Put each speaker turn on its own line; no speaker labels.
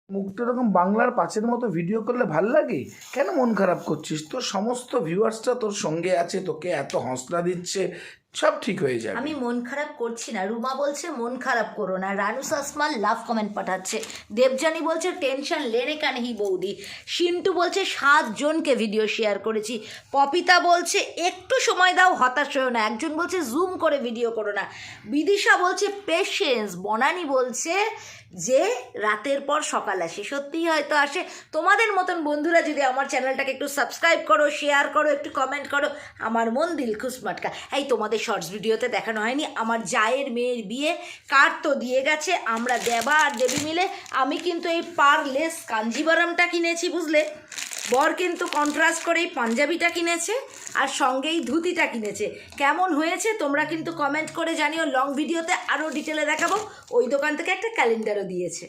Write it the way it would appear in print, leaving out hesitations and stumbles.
মুখটা এরকম বাংলার পাঁচের মতো ভিডিও করলে ভাল লাগে? কেন মন খারাপ করছিস? তোর সমস্ত ভিউয়ার্সরা তোর সঙ্গে আছে, তোকে এত হৌসলা দিচ্ছে, সব ঠিক হয়ে যাবে।
আমি মন খারাপ করছি না। রুমা বলছে মন খারাপ করো না। রানু সাসমাল লাভ কমেন্ট পাঠাচ্ছে। দেবজানি বলছে টেনশন লেনে কানহি বৌদি। সিন্টু বলছে 7 জনকে ভিডিও শেয়ার করেছি। পপিতা বলছে একটু সময় দাও, হতাশ হয়েও না। একজন বলছে জুম করে ভিডিও করো না। বিদিশা বলছে পেশেন্স। বনানি বলছে যে রাতের পর সকাল আসে। সত্যিই হয়তো আসে। তোমাদের মতন বন্ধুরা যদি আমার চ্যানেলটাকে একটু সাবস্ক্রাইব করো, শেয়ার করো, একটু কমেন্ট করো, আমার মন দিল খুশ মাটকা। এই তোমাদের শর্টস ভিডিওতে দেখানো হয়নি আমার জায়ের মেয়ের বিয়ে, কার্ড তো দিয়ে গেছে। আমরা দেবা আর দেবী মিলে, আমি কিন্তু এই পারলেস কাঞ্জিবারামটা কিনেছি, বুঝলে। বর কিন্তু কন্ট্রাস্ট করে এই পাঞ্জাবিটা কিনেছে আর সঙ্গেই ধুতিটা কিনেছে। কেমন হয়েছে তোমরা কিন্তু কমেন্ট করে জানিও। লং ভিডিওতে আরও ডিটেলে দেখাবো। ওই দোকান থেকে একটা ক্যালেন্ডারও দিয়েছে।